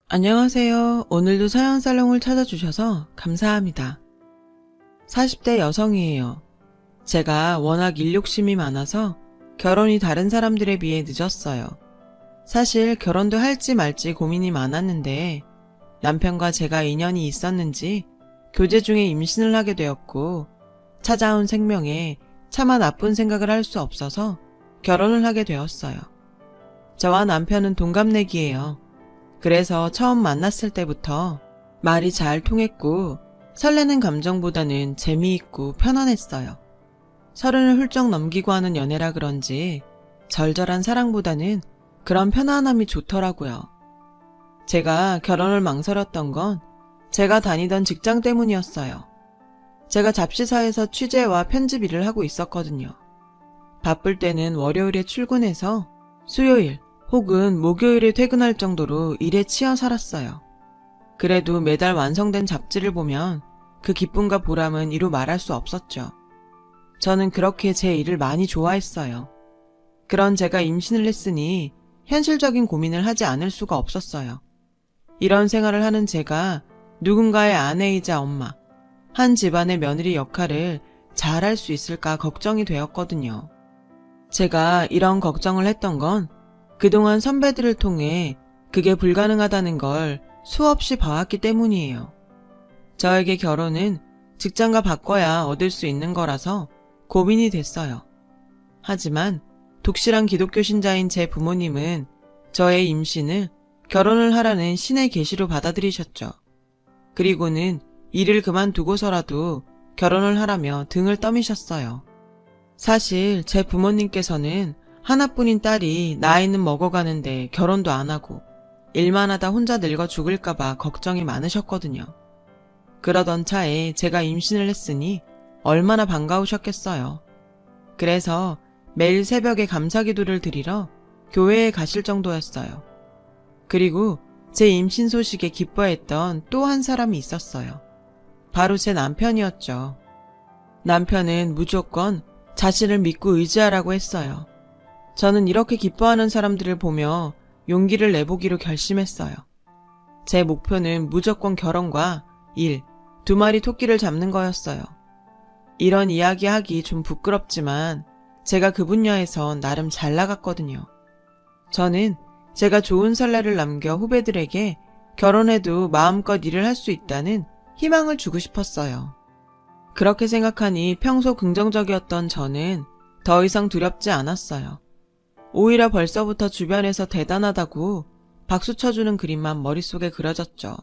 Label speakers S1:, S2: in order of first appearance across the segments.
S1: 안녕하세요. 오늘도 사연살롱을 찾아주셔서 감사합니다. 40대 여성이에요. 제가 워낙 일욕심이 많아서 결혼이 다른 사람들에 비해 늦었어요. 사실 결혼도 할지 말지 고민이 많았는데 남편과 제가 인연이 있었는지 교제 중에 임신을 하게 되었고 찾아온 생명에 차마 나쁜 생각을 할 수 없어서 결혼을 하게 되었어요. 저와 남편은 동갑내기예요. 그래서 처음 만났을 때부터 말이 잘 통했고 설레는 감정보다는 재미있고 편안했어요. 30을 훌쩍 넘기고 하는 연애라 그런지 절절한 사랑보다는 그런 편안함이 좋더라고요. 제가 결혼을 망설였던 건 제가 다니던 직장 때문이었어요. 제가 잡지사에서 취재와 편집 일을 하고 있었거든요. 바쁠 때는 월요일에 출근해서 수요일 혹은 목요일에 퇴근할 정도로 일에 치여 살았어요. 그래도 매달 완성된 잡지를 보면 그 기쁨과 보람은 이루 말할 수 없었죠. 저는 그렇게 제 일을 많이 좋아했어요. 그런 제가 임신을 했으니 현실적인 고민을 하지 않을 수가 없었어요. 이런 생활을 하는 제가 누군가의 아내이자 엄마, 한 집안의 며느리 역할을 잘 할 수 있을까 걱정이 되었거든요. 제가 이런 걱정을 했던 건 그동안 선배들을 통해 그게 불가능하다는 걸 수없이 봐왔기 때문이에요. 저에게 결혼은 직장과 바꿔야 얻을 수 있는 거라서 고민이 됐어요. 하지만 독실한 기독교 신자인 제 부모님은 저의 임신을 결혼을 하라는 신의 계시로 받아들이셨죠. 그리고는 일을 그만두고서라도 결혼을 하라며 등을 떠미셨어요. 사실 제 부모님께서는 하나뿐인 딸이 나이는 먹어가는데 결혼도 안 하고 일만 하다 혼자 늙어 죽을까봐 걱정이 많으셨거든요. 그러던 차에 제가 임신을 했으니 얼마나 반가우셨겠어요. 그래서 매일 새벽에 감사기도를 드리러 교회에 가실 정도였어요. 그리고 제 임신 소식에 기뻐했던 또 한 사람이 있었어요. 바로 제 남편이었죠. 남편은 무조건 자신을 믿고 의지하라고 했어요. 저는 이렇게 기뻐하는 사람들을 보며 용기를 내보기로 결심했어요. 제 목표는 무조건 결혼과 일, 2마리 토끼를 잡는 거였어요. 이런 이야기하기 좀 부끄럽지만 제가 그 분야에서 나름 잘 나갔거든요. 저는 제가 좋은 선례를 남겨 후배들에게 결혼해도 마음껏 일을 할 수 있다는 희망을 주고 싶었어요. 그렇게 생각하니 평소 긍정적이었던 저는 더 이상 두렵지 않았어요. 오히려 벌써부터 주변에서 대단하다고 박수 쳐주는 그림만 머릿속에 그려졌죠.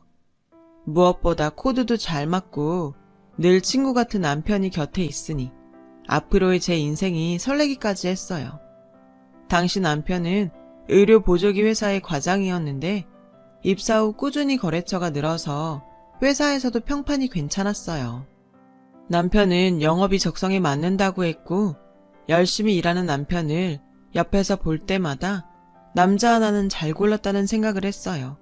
S1: 무엇보다 코드도 잘 맞고 늘 친구 같은 남편이 곁에 있으니 앞으로의 제 인생이 설레기까지 했어요. 당시 남편은 의료 보조기 회사의 과장이었는데 입사 후 꾸준히 거래처가 늘어서 회사에서도 평판이 괜찮았어요. 남편은 영업이 적성에 맞는다고 했고 열심히 일하는 남편을 옆에서 볼 때마다 남자 하나는 잘 골랐다는 생각을 했어요.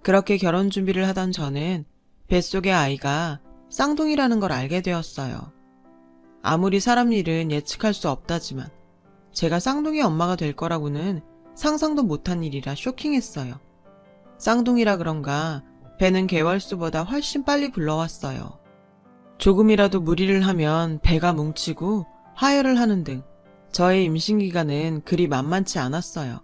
S1: 그렇게 결혼 준비를 하던 저는 뱃속의 아이가 쌍둥이라는 걸 알게 되었어요. 아무리 사람 일은 예측할 수 없다지만 제가 쌍둥이 엄마가 될 거라고는 상상도 못한 일이라 쇼킹했어요. 쌍둥이라 그런가 배는 개월수보다 훨씬 빨리 불러왔어요. 조금이라도 무리를 하면 배가 뭉치고 하혈을 하는 등 저의 임신기간은 그리 만만치 않았어요.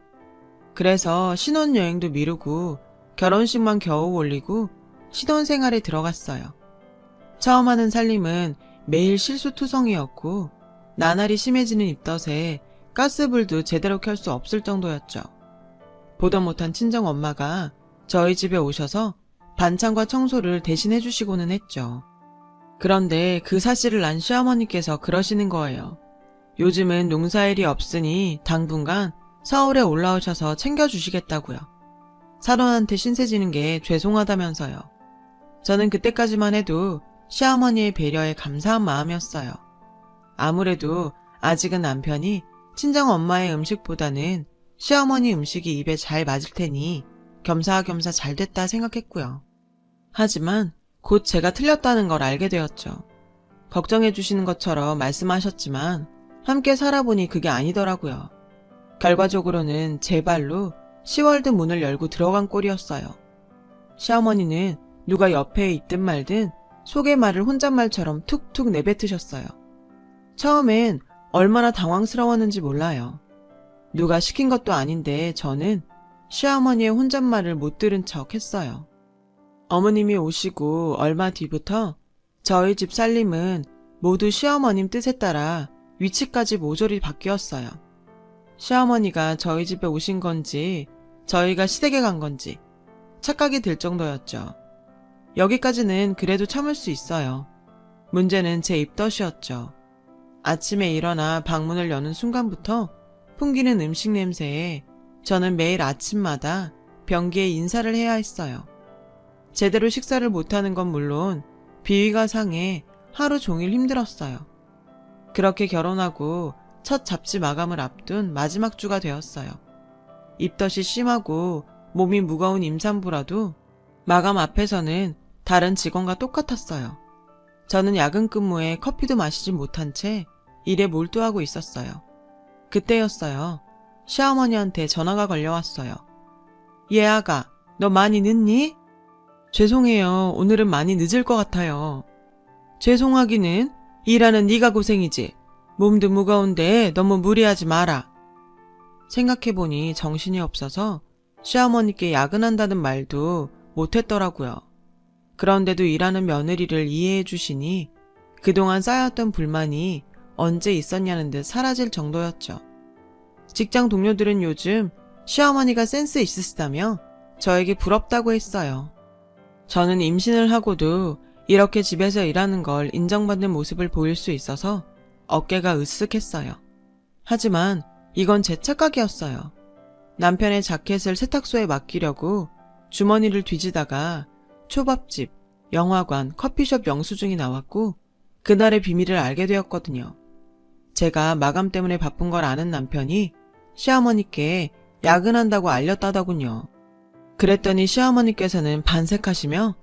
S1: 그래서 신혼여행도 미루고 결혼식만 겨우 올리고 신혼생활에 들어갔어요. 처음 하는 살림은 매일 실수투성이었고 나날이 심해지는 입덧에 가스불도 제대로 켤 수 없을 정도였죠. 보다 못한 친정엄마가 저희 집에 오셔서 반찬과 청소를 대신 해주시고는 했죠. 그런데 그 사실을 안 시어머니께서 그러시는 거예요. 요즘은 농사일이 없으니 당분간 서울에 올라오셔서 챙겨주시겠다고요. 사돈한테 신세 지는 게 죄송하다면서요. 저는 그때까지만 해도 시어머니의 배려에 감사한 마음이었어요. 아무래도 아직은 남편이 친정엄마의 음식보다는 시어머니 음식이 입에 잘 맞을 테니 겸사겸사 잘 됐다 생각했고요. 하지만 곧 제가 틀렸다는 걸 알게 되었죠. 걱정해 주시는 것처럼 말씀하셨지만 함께 살아보니 그게 아니더라고요. 결과적으로는 제 발로 시월드 문을 열고 들어간 꼴이었어요. 시어머니는 누가 옆에 있든 말든 속의 말을 혼잣말처럼 툭툭 내뱉으셨어요. 처음엔 얼마나 당황스러웠는지 몰라요. 누가 시킨 것도 아닌데 저는 시어머니의 혼잣말을 못 들은 척 했어요. 어머님이 오시고 얼마 뒤부터 저희 집 살림은 모두 시어머님 뜻에 따라 위치까지 모조리 바뀌었어요. 시어머니가 저희 집에 오신 건지 저희가 시댁에 간 건지 착각이 들 정도였죠. 여기까지는 그래도 참을 수 있어요. 문제는 제 입덧이었죠. 아침에 일어나 방문을 여는 순간부터 풍기는 음식 냄새에 저는 매일 아침마다 변기에 인사를 해야 했어요. 제대로 식사를 못하는 건 물론 비위가 상해 하루 종일 힘들었어요. 그렇게 결혼하고 첫 잡지 마감을 앞둔 마지막 주가 되었어요. 입덧이 심하고 몸이 무거운 임산부라도 마감 앞에서는 다른 직원과 똑같았어요. 저는 야근 근무에 커피도 마시지 못한 채 일에 몰두하고 있었어요. 그때였어요. 시어머니한테 전화가 걸려왔어요. 예아가, 너 많이 늦니? 죄송해요. 오늘은 많이 늦을 것 같아요. 죄송하기는 일하는 네가 고생이지. 몸도 무거운데 너무 무리하지 마라. 생각해보니 정신이 없어서 시어머니께 야근한다는 말도 못했더라고요. 그런데도 일하는 며느리를 이해해 주시니 그동안 쌓였던 불만이 언제 있었냐는 듯 사라질 정도였죠. 직장 동료들은 요즘 시어머니가 센스 있으시다며 저에게 부럽다고 했어요. 저는 임신을 하고도 이렇게 집에서 일하는 걸 인정받는 모습을 보일 수 있어서 어깨가 으쓱했어요. 하지만 이건 제 착각이었어요. 남편의 자켓을 세탁소에 맡기려고 주머니를 뒤지다가 초밥집, 영화관, 커피숍 영수증이 나왔고 그날의 비밀을 알게 되었거든요. 제가 마감 때문에 바쁜 걸 아는 남편이 시어머니께 야근한다고 알렸다더군요. 그랬더니 시어머니께서는 반색하시며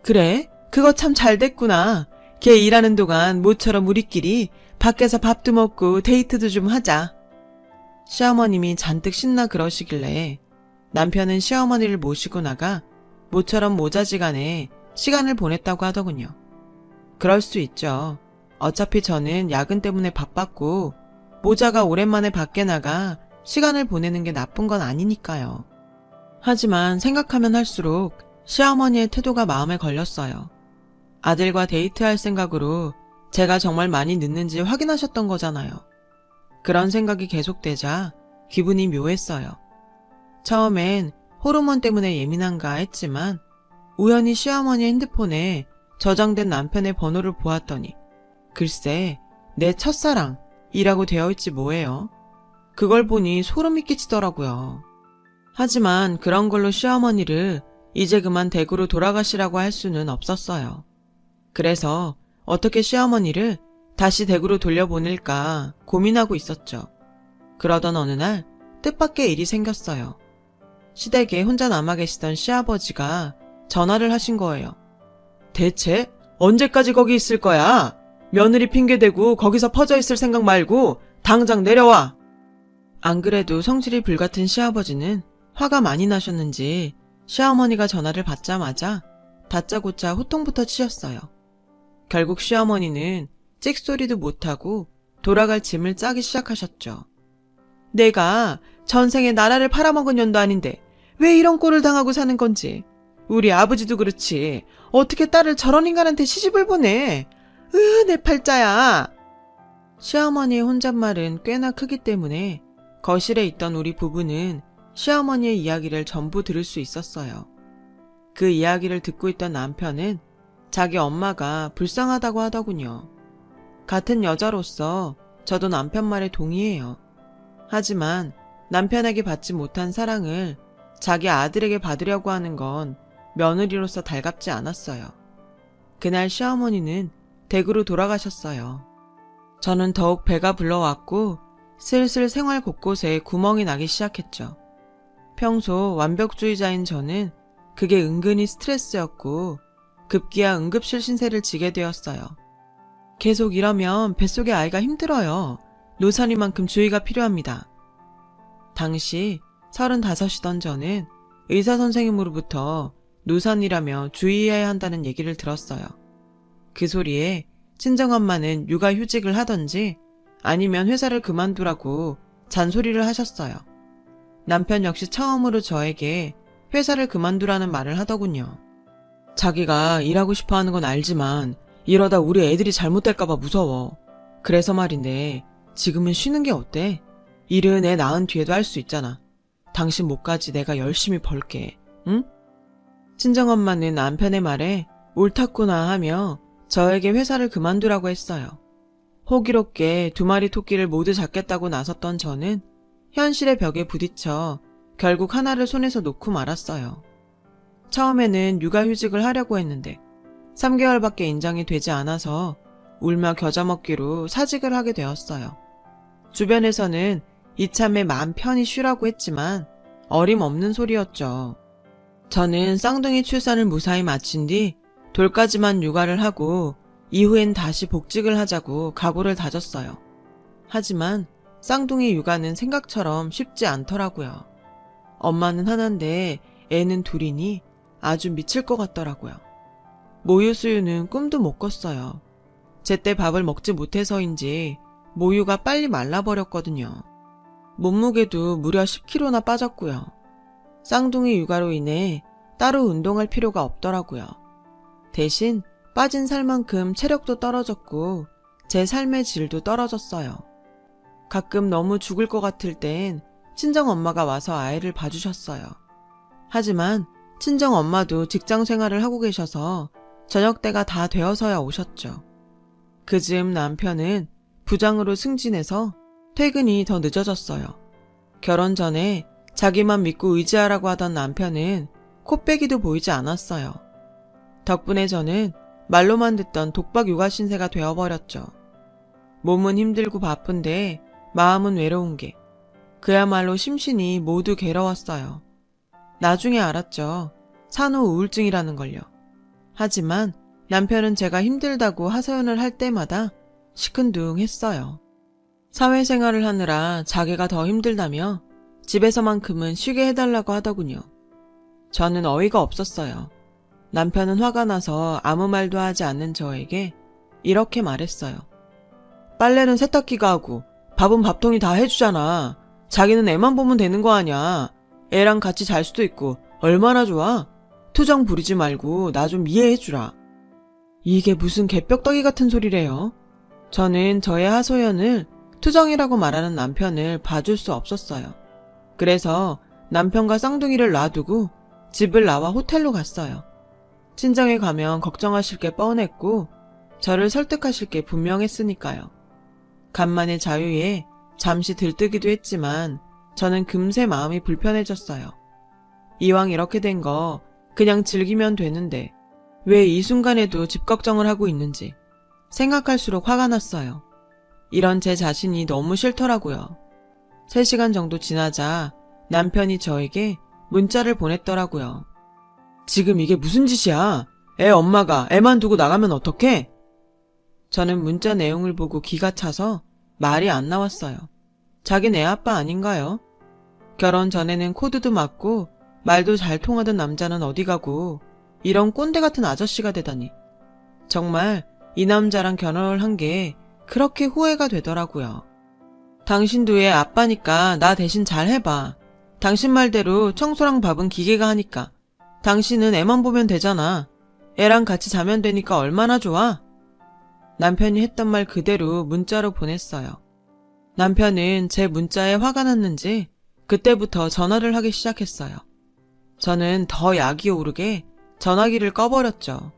S1: 그래? 그거 참 잘 됐구나. 걔 일하는 동안 모처럼 우리끼리 밖에서 밥도 먹고 데이트도 좀 하자. 시어머님이 잔뜩 신나 그러시길래 남편은 시어머니를 모시고 나가 모처럼 모자지간에 시간을 보냈다고 하더군요. 그럴 수 있죠. 어차피 저는 야근 때문에 바빴고 모자가 오랜만에 밖에 나가 시간을 보내는 게 나쁜 건 아니니까요. 하지만 생각하면 할수록 시어머니의 태도가 마음에 걸렸어요. 아들과 데이트할 생각으로 제가 정말 많이 늦는지 확인하셨던 거잖아요. 그런 생각이 계속되자 기분이 묘했어요. 처음엔 호르몬 때문에 예민한가 했지만 우연히 시어머니 핸드폰에 저장된 남편의 번호를 보았더니 글쎄 내 첫사랑이라고 되어있지 뭐예요. 그걸 보니 소름이 끼치더라고요. 하지만 그런 걸로 시어머니를 이제 그만 댁으로 돌아가시라고 할 수는 없었어요. 그래서 어떻게 시어머니를 다시 댁으로 돌려보낼까 고민하고 있었죠. 그러던 어느 날 뜻밖의 일이 생겼어요. 시댁에 혼자 남아 계시던 시아버지가 전화를 하신 거예요. 대체 언제까지 거기 있을 거야? 며느리 핑계대고 거기서 퍼져 있을 생각 말고 당장 내려와. 안 그래도 성질이 불같은 시아버지는 화가 많이 나셨는지 시어머니가 전화를 받자마자 다짜고짜 호통부터 치셨어요. 결국 시어머니는 찍소리도 못하고 돌아갈 짐을 짜기 시작하셨죠. 내가 전생에 나라를 팔아먹은 년도 아닌데 왜 이런 꼴을 당하고 사는 건지. 우리 아버지도 그렇지. 어떻게 딸을 저런 인간한테 시집을 보내. 내 팔자야. 시어머니의 혼잣말은 꽤나 크기 때문에 거실에 있던 우리 부부는 시어머니의 이야기를 전부 들을 수 있었어요. 그 이야기를 듣고 있던 남편은 자기 엄마가 불쌍하다고 하더군요. 같은 여자로서 저도 남편 말에 동의해요. 하지만 남편에게 받지 못한 사랑을 자기 아들에게 받으려고 하는 건 며느리로서 달갑지 않았어요. 그날 시어머니는 댁으로 돌아가셨어요. 저는 더욱 배가 불러왔고 슬슬 생활 곳곳에 구멍이 나기 시작했죠. 평소 완벽주의자인 저는 그게 은근히 스트레스였고 급기야 응급실 신세를 지게 되었어요. 계속 이러면 뱃속의 아이가 힘들어요. 노산이만큼 주의가 필요합니다. 당시 35이던 저는 의사 선생님으로부터 노산이라며 주의해야 한다는 얘기를 들었어요. 그 소리에 친정엄마는 육아휴직을 하던지 아니면 회사를 그만두라고 잔소리를 하셨어요. 남편 역시 처음으로 저에게 회사를 그만두라는 말을 하더군요. 자기가 일하고 싶어 하는 건 알지만 이러다 우리 애들이 잘못될까봐 무서워. 그래서 말인데 지금은 쉬는 게 어때? 일은 애 낳은 뒤에도 할 수 있잖아. 당신 몫까지 내가 열심히 벌게. 응? 친정엄마는 남편의 말에 옳았구나 하며 저에게 회사를 그만두라고 했어요. 호기롭게 2마리 토끼를 모두 잡겠다고 나섰던 저는 현실의 벽에 부딪혀 결국 하나를 손에서 놓고 말았어요. 처음에는 육아휴직을 하려고 했는데 3개월밖에 인정이 되지 않아서 울며 겨자 먹기로 사직을 하게 되었어요. 주변에서는 이참에 마음 편히 쉬라고 했지만 어림없는 소리였죠. 저는 쌍둥이 출산을 무사히 마친 뒤 돌까지만 육아를 하고 이후엔 다시 복직을 하자고 각오를 다졌어요. 하지만 쌍둥이 육아는 생각처럼 쉽지 않더라고요. 엄마는 하나인데 애는 둘이니 아주 미칠 것 같더라고요. 모유 수유는 꿈도 못 꿨어요. 제때 밥을 먹지 못해서인지 모유가 빨리 말라버렸거든요. 몸무게도 무려 10kg나 빠졌고요. 쌍둥이 육아로 인해 따로 운동할 필요가 없더라고요. 대신 빠진 살만큼 체력도 떨어졌고 제 삶의 질도 떨어졌어요. 가끔 너무 죽을 것 같을 땐 친정엄마가 와서 아이를 봐주셨어요. 하지만 친정엄마도 직장 생활을 하고 계셔서 저녁때가 다 되어서야 오셨죠. 그즈음 남편은 부장으로 승진해서 퇴근이 더 늦어졌어요. 결혼 전에 자기만 믿고 의지하라고 하던 남편은 코빼기도 보이지 않았어요. 덕분에 저는 말로만 듣던 독박 육아 신세가 되어버렸죠. 몸은 힘들고 바쁜데 마음은 외로운 게 그야말로 심신이 모두 괴로웠어요. 나중에 알았죠. 산후 우울증이라는 걸요. 하지만 남편은 제가 힘들다고 하소연을 할 때마다 시큰둥했어요. 사회생활을 하느라 자기가 더 힘들다며 집에서만큼은 쉬게 해달라고 하더군요. 저는 어이가 없었어요. 남편은 화가 나서 아무 말도 하지 않는 저에게 이렇게 말했어요. 빨래는 세탁기가 하고 밥은 밥통이 다 해주잖아. 자기는 애만 보면 되는 거 아냐. 애랑 같이 잘 수도 있고 얼마나 좋아. 투정 부리지 말고 나 좀 이해해주라. 이게 무슨 개벽떡이 같은 소리래요. 저는 저의 하소연을 투정이라고 말하는 남편을 봐줄 수 없었어요. 그래서 남편과 쌍둥이를 놔두고 집을 나와 호텔로 갔어요. 친정에 가면 걱정하실 게 뻔했고 저를 설득하실 게 분명했으니까요. 간만에 자유에 잠시 들뜨기도 했지만 저는 금세 마음이 불편해졌어요. 이왕 이렇게 된 거 그냥 즐기면 되는데 왜 이 순간에도 집 걱정을 하고 있는지 생각할수록 화가 났어요. 이런 제 자신이 너무 싫더라고요. 3시간 정도 지나자 남편이 저에게 문자를 보냈더라고요. 지금 이게 무슨 짓이야? 애 엄마가 애만 두고 나가면 어떡해? 저는 문자 내용을 보고 기가 차서 말이 안 나왔어요. 자긴 애 아빠 아닌가요? 결혼 전에는 코드도 맞고 말도 잘 통하던 남자는 어디 가고 이런 꼰대 같은 아저씨가 되다니. 정말 이 남자랑 결혼을 한 게 그렇게 후회가 되더라고요. 당신도 애 아빠니까 나 대신 잘 해봐. 당신 말대로 청소랑 밥은 기계가 하니까. 당신은 애만 보면 되잖아. 애랑 같이 자면 되니까 얼마나 좋아? 남편이 했던 말 그대로 문자로 보냈어요. 남편은 제 문자에 화가 났는지 그때부터 전화를 하기 시작했어요. 저는 더 약이 오르게 전화기를 꺼버렸죠.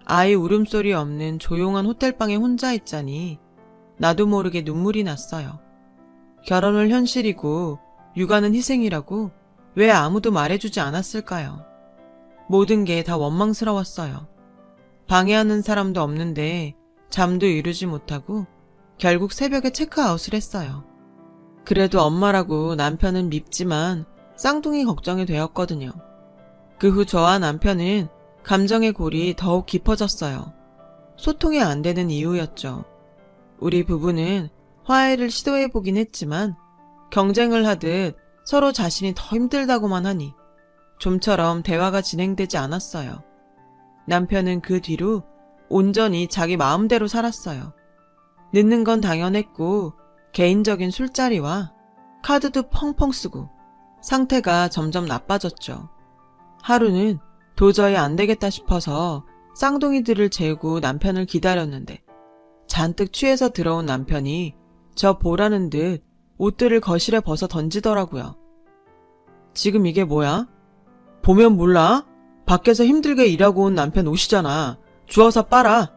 S1: 아이 울음소리 없는 조용한 호텔방에 혼자 있자니 나도 모르게 눈물이 났어요. 결혼을 현실이고 육아는 희생이라고 왜 아무도 말해주지 않았을까요? 모든 게 다 원망스러웠어요. 방해하는 사람도 없는데 잠도 이루지 못하고 결국 새벽에 체크아웃을 했어요. 그래도 엄마라고 남편은 밉지만 쌍둥이 걱정이 되었거든요. 그 후 저와 남편은 감정의 골이 더욱 깊어졌어요. 소통이 안 되는 이유였죠. 우리 부부는 화해를 시도해보긴 했지만 경쟁을 하듯 서로 자신이 더 힘들다고만 하니 좀처럼 대화가 진행되지 않았어요. 남편은 그 뒤로 온전히 자기 마음대로 살았어요. 늦는 건 당연했고 개인적인 술자리와 카드도 펑펑 쓰고 상태가 점점 나빠졌죠. 하루는 도저히 안 되겠다 싶어서 쌍둥이들을 재우고 남편을 기다렸는데 잔뜩 취해서 들어온 남편이 저 보라는 듯 옷들을 거실에 벗어 던지더라고요. 지금 이게 뭐야? 보면 몰라? 밖에서 힘들게 일하고 온 남편 옷이잖아. 주워서 빨아.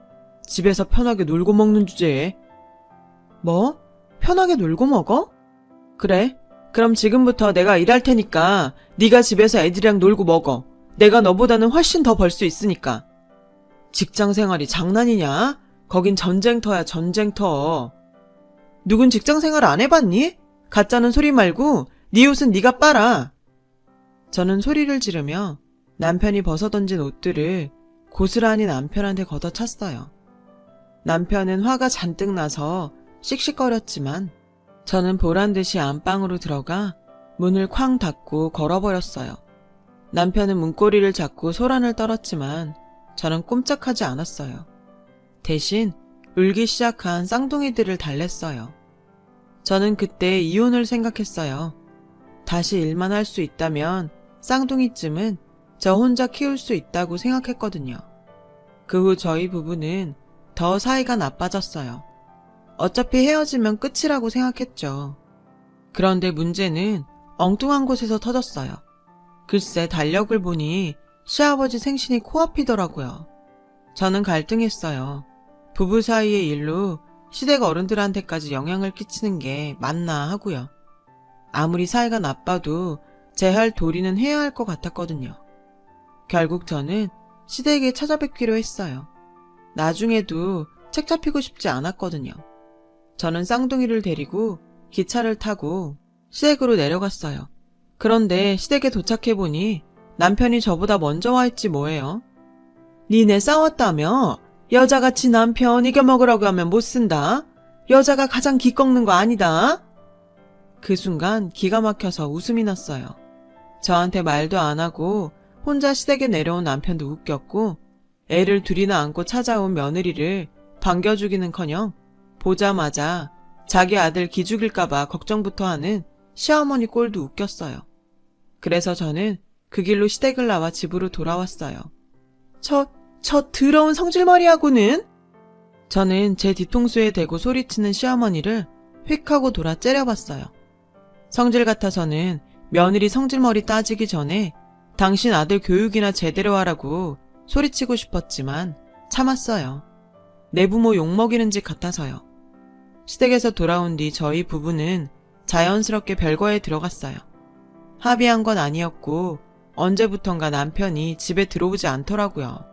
S1: 집에서 편하게 놀고 먹는 주제에. 뭐? 편하게 놀고 먹어? 그래. 그럼 지금부터 내가 일할 테니까 네가 집에서 애들이랑 놀고 먹어. 내가 너보다는 훨씬 더 벌 수 있으니까. 직장 생활이 장난이냐? 거긴 전쟁터야, 전쟁터. 누군 직장 생활 안 해봤니? 가짜는 소리 말고 네 옷은 네가 빨아. 저는 소리를 지르며 남편이 벗어던진 옷들을 고스란히 남편한테 걷어찼어요. 남편은 화가 잔뜩 나서 씩씩거렸지만 저는 보란듯이 안방으로 들어가 문을 쾅 닫고 걸어버렸어요. 남편은 문고리를 잡고 소란을 떨었지만 저는 꼼짝하지 않았어요. 대신 울기 시작한 쌍둥이들을 달랬어요. 저는 그때 이혼을 생각했어요. 다시 일만 할 수 있다면 쌍둥이쯤은 저 혼자 키울 수 있다고 생각했거든요. 그 후 저희 부부는 더 사이가 나빠졌어요. 어차피 헤어지면 끝이라고 생각했죠. 그런데 문제는 엉뚱한 곳에서 터졌어요. 글쎄 달력을 보니 시아버지 생신이 코앞이더라고요. 저는 갈등했어요. 부부 사이의 일로 시댁 어른들한테까지 영향을 끼치는 게 맞나 하고요. 아무리 사이가 나빠도 제 할 도리는 해야 할 것 같았거든요. 결국 저는 시댁에 찾아뵙기로 했어요. 나중에도 책 잡히고 싶지 않았거든요. 저는 쌍둥이를 데리고 기차를 타고 시댁으로 내려갔어요. 그런데 시댁에 도착해보니 남편이 저보다 먼저 와 있지 뭐예요. 니네 싸웠다며? 여자가 지 남편 이겨먹으라고 하면 못 쓴다. 여자가 가장 기 꺾는 거 아니다. 그 순간 기가 막혀서 웃음이 났어요. 저한테 말도 안 하고 혼자 시댁에 내려온 남편도 웃겼고 애를 둘이나 안고 찾아온 며느리를 반겨주기는커녕 보자마자 자기 아들 기죽일까봐 걱정부터 하는 시어머니 꼴도 웃겼어요. 그래서 저는 그 길로 시댁을 나와 집으로 돌아왔어요. 저 더러운 성질머리하고는? 저는 제 뒤통수에 대고 소리치는 시어머니를 휙 하고 돌아 째려봤어요. 성질 같아서는 며느리 성질머리 따지기 전에 당신 아들 교육이나 제대로 하라고 소리치고 싶었지만 참았어요. 내 부모 욕먹이는 짓 같아서요. 시댁에서 돌아온 뒤 저희 부부는 자연스럽게 별거에 들어갔어요. 합의한 건 아니었고 언제부턴가 남편이 집에 들어오지 않더라고요.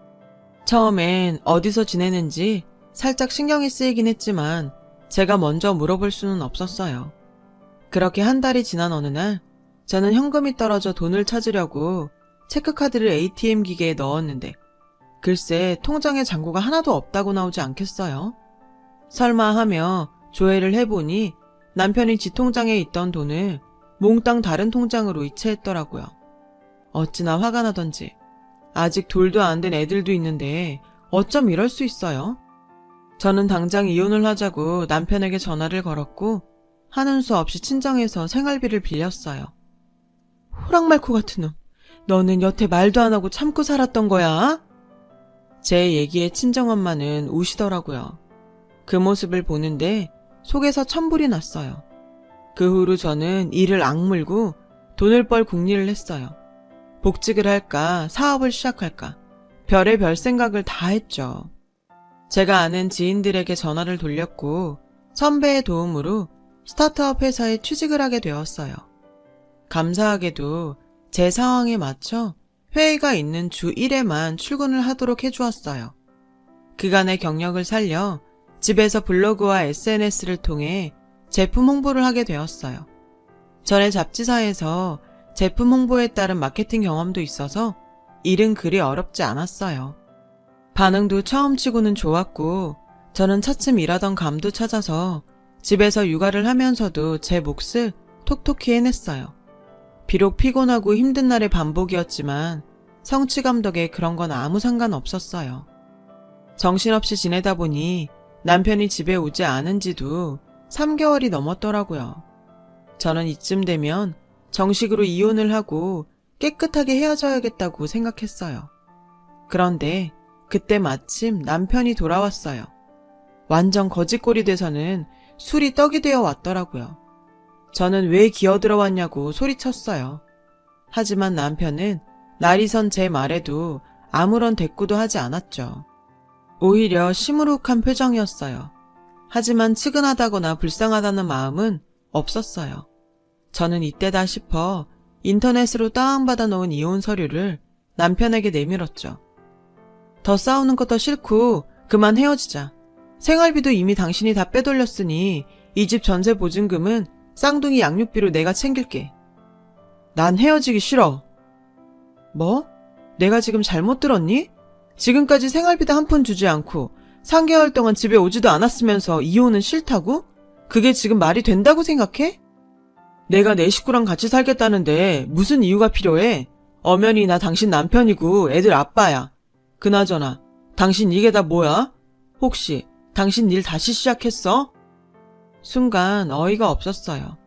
S1: 처음엔 어디서 지내는지 살짝 신경이 쓰이긴 했지만 제가 먼저 물어볼 수는 없었어요. 그렇게 한 달이 지난 어느 날 저는 현금이 떨어져 돈을 찾으려고 체크카드를 ATM 기계에 넣었는데 글쎄 통장에 잔고가 하나도 없다고 나오지 않겠어요? 설마 하며 조회를 해보니 남편이 지 통장에 있던 돈을 몽땅 다른 통장으로 이체했더라고요. 어찌나 화가 나던지. 아직 돌도 안 된 애들도 있는데 어쩜 이럴 수 있어요? 저는 당장 이혼을 하자고 남편에게 전화를 걸었고 하는 수 없이 친정에서 생활비를 빌렸어요. 호랑말코 같은 놈. 너는 여태 말도 안 하고 참고 살았던 거야? 제 얘기에 친정엄마는 우시더라고요. 그 모습을 보는데 속에서 천불이 났어요. 그 후로 저는 이를 악물고 돈을 벌 궁리를 했어요. 복직을 할까 사업을 시작할까 별의별 생각을 다 했죠. 제가 아는 지인들에게 전화를 돌렸고 선배의 도움으로 스타트업 회사에 취직을 하게 되었어요. 감사하게도 제 상황에 맞춰 회의가 있는 주 1회만 출근을 하도록 해주었어요. 그간의 경력을 살려 집에서 블로그와 SNS를 통해 제품 홍보를 하게 되었어요. 전에 잡지사에서 제품 홍보에 따른 마케팅 경험도 있어서 일은 그리 어렵지 않았어요. 반응도 처음치고는 좋았고 저는 차츰 일하던 감도 찾아서 집에서 육아를 하면서도 제 몫을 톡톡히 해냈어요. 비록 피곤하고 힘든 날의 반복이었지만 성취감 덕에 그런 건 아무 상관 없었어요. 정신없이 지내다 보니 남편이 집에 오지 않은 지도 3개월이 넘었더라고요. 저는 이쯤 되면 정식으로 이혼을 하고 깨끗하게 헤어져야겠다고 생각했어요. 그런데 그때 마침 남편이 돌아왔어요. 완전 거짓골이 돼서는 술이 떡이 되어 왔더라고요. 저는 왜 기어들어왔냐고 소리쳤어요. 하지만 남편은 날이 선 제 말에도 아무런 대꾸도 하지 않았죠. 오히려 시무룩한 표정이었어요. 하지만 측은하다거나 불쌍하다는 마음은 없었어요. 저는 이때다 싶어 인터넷으로 다운받아 놓은 이혼 서류를 남편에게 내밀었죠. 더 싸우는 것도 싫고 그만 헤어지자. 생활비도 이미 당신이 다 빼돌렸으니 이 집 전세 보증금은 쌍둥이 양육비로 내가 챙길게. 난 헤어지기 싫어. 뭐? 내가 지금 잘못 들었니? 지금까지 생활비도 한 푼 주지 않고 3개월 동안 집에 오지도 않았으면서 이혼은 싫다고? 그게 지금 말이 된다고 생각해? 내가 내 식구랑 같이 살겠다는데 무슨 이유가 필요해? 엄연히 나 당신 남편이고 애들 아빠야. 그나저나 당신 이게 다 뭐야? 혹시 당신 일 다시 시작했어? 순간 어이가 없었어요.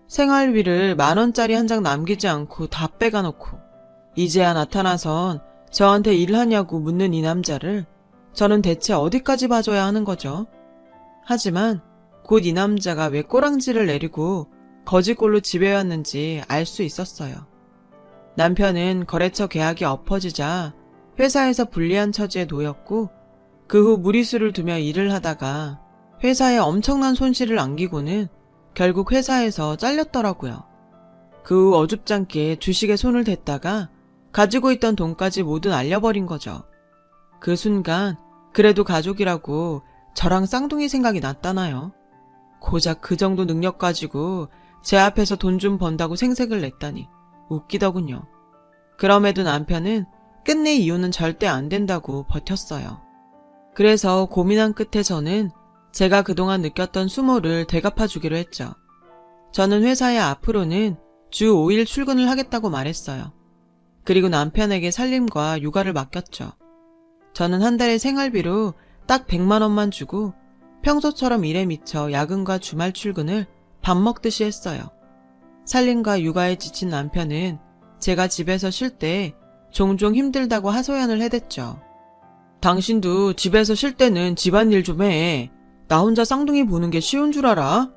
S1: 생활비를 10,000원짜리 한 장 남기지 않고 다 빼가놓고 이제야 나타나선 저한테 일하냐고 묻는 이 남자를 저는 대체 어디까지 봐줘야 하는 거죠? 하지만 곧 이 남자가 왜 꼬랑지를 내리고 거짓골로 집에 왔는지 알 수 있었어요. 남편은 거래처 계약이 엎어지자 회사에서 불리한 처지에 놓였고 그 후 무리수를 두며 일을 하다가 회사에 엄청난 손실을 안기고는 결국 회사에서 잘렸더라고요. 그 후 어줍잖게 주식에 손을 댔다가 가지고 있던 돈까지 모두 날려버린 거죠. 그 순간 그래도 가족이라고 저랑 쌍둥이 생각이 났다나요? 고작 그 정도 능력 가지고 제 앞에서 돈 좀 번다고 생색을 냈다니 웃기더군요. 그럼에도 남편은 끝내 이혼은 절대 안 된다고 버텼어요. 그래서 고민한 끝에 저는 제가 그동안 느꼈던 수모를 되갚아주기로 했죠. 저는 회사에 앞으로는 주 5일 출근을 하겠다고 말했어요. 그리고 남편에게 살림과 육아를 맡겼죠. 저는 한 달에 생활비로 딱 100만 원만 주고 평소처럼 일에 미쳐 야근과 주말 출근을 밥 먹듯이 했어요. 살림과 육아에 지친 남편은 제가 집에서 쉴 때 종종 힘들다고 하소연을 해댔죠. 당신도 집에서 쉴 때는 집안일 좀 해. 나 혼자 쌍둥이 보는 게 쉬운 줄 알아?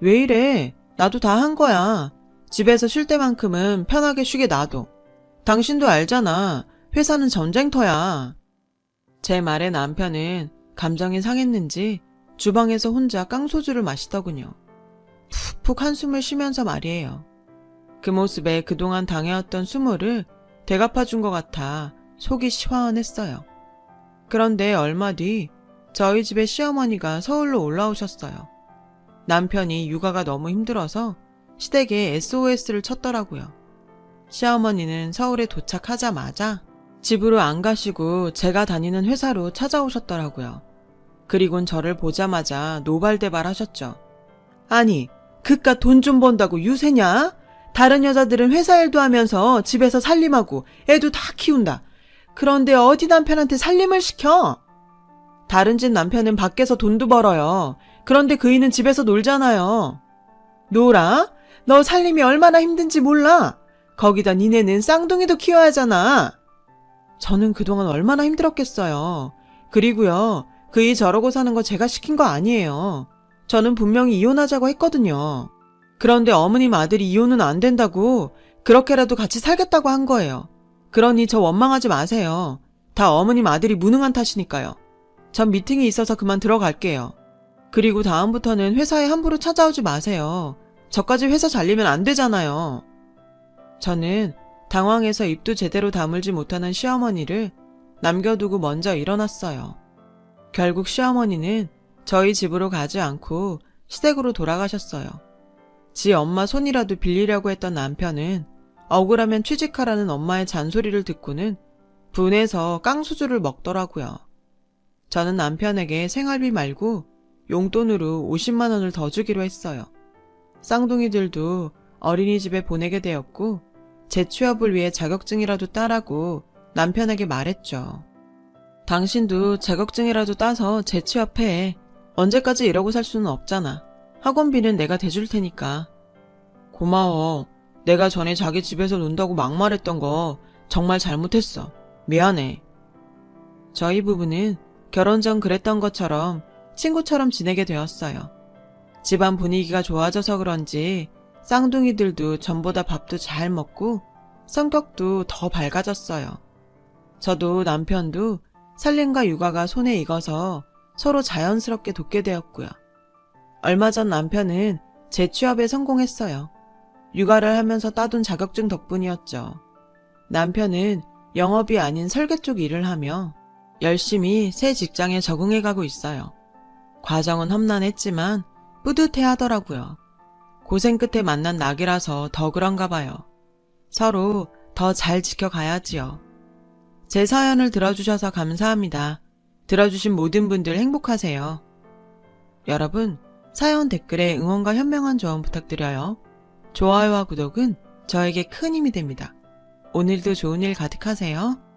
S1: 왜 이래? 나도 다 한 거야. 집에서 쉴 때만큼은 편하게 쉬게 놔둬. 당신도 알잖아. 회사는 전쟁터야. 제 말에 남편은 감정이 상했는지 주방에서 혼자 깡소주를 마시더군요. 푹푹 한숨을 쉬면서 말이에요. 그 모습에 그동안 당해왔던 수모를 되갚아준 것 같아 속이 시원했어요. 그런데 얼마 뒤 저희 집에 시어머니가 서울로 올라오셨어요. 남편이 육아가 너무 힘들어서 시댁에 SOS를 쳤더라고요. 시어머니는 서울에 도착하자마자 집으로 안 가시고 제가 다니는 회사로 찾아오셨더라고요. 그리곤 저를 보자마자 노발대발 하셨죠. 아니, 그깟 돈 좀 번다고 유세냐? 다른 여자들은 회사 일도 하면서 집에서 살림하고 애도 다 키운다. 그런데 어디 남편한테 살림을 시켜? 다른 집 남편은 밖에서 돈도 벌어요. 그런데 그이는 집에서 놀잖아요. 놀아? 너 살림이 얼마나 힘든지 몰라? 거기다 니네는 쌍둥이도 키워야 하잖아. 저는 그동안 얼마나 힘들었겠어요. 그리고요, 그이 저러고 사는 거 제가 시킨 거 아니에요. 저는 분명히 이혼하자고 했거든요. 그런데 어머님 아들이 이혼은 안 된다고 그렇게라도 같이 살겠다고 한 거예요. 그러니 저 원망하지 마세요. 다 어머님 아들이 무능한 탓이니까요. 전 미팅이 있어서 그만 들어갈게요. 그리고 다음부터는 회사에 함부로 찾아오지 마세요. 저까지 회사 잘리면 안 되잖아요. 저는 당황해서 입도 제대로 다물지 못하는 시어머니를 남겨두고 먼저 일어났어요. 결국 시어머니는 저희 집으로 가지 않고 시댁으로 돌아가셨어요. 지 엄마 손이라도 빌리려고 했던 남편은 억울하면 취직하라는 엄마의 잔소리를 듣고는 분해서 깡소주를 먹더라고요. 저는 남편에게 생활비 말고 용돈으로 50만 원을 더 주기로 했어요. 쌍둥이들도 어린이집에 보내게 되었고 재취업을 위해 자격증이라도 따라고 남편에게 말했죠. 당신도 자격증이라도 따서 재취업해. 언제까지 이러고 살 수는 없잖아. 학원비는 내가 대줄 테니까. 고마워. 내가 전에 자기 집에서 논다고 막말했던 거 정말 잘못했어. 미안해. 저희 부부는 결혼 전 그랬던 것처럼 친구처럼 지내게 되었어요. 집안 분위기가 좋아져서 그런지 쌍둥이들도 전보다 밥도 잘 먹고 성격도 더 밝아졌어요. 저도 남편도 살림과 육아가 손에 익어서 서로 자연스럽게 돕게 되었고요. 얼마 전 남편은 재취업에 성공했어요. 육아를 하면서 따둔 자격증 덕분이었죠. 남편은 영업이 아닌 설계 쪽 일을 하며 열심히 새 직장에 적응해가고 있어요. 과정은 험난했지만 뿌듯해 하더라고요. 고생 끝에 만난 낙이라서 더 그런가 봐요. 서로 더 잘 지켜가야지요. 제 사연을 들어주셔서 감사합니다. 들어주신 모든 분들 행복하세요. 여러분, 사연 댓글에 응원과 현명한 조언 부탁드려요. 좋아요와 구독은 저에게 큰 힘이 됩니다. 오늘도 좋은 일 가득하세요.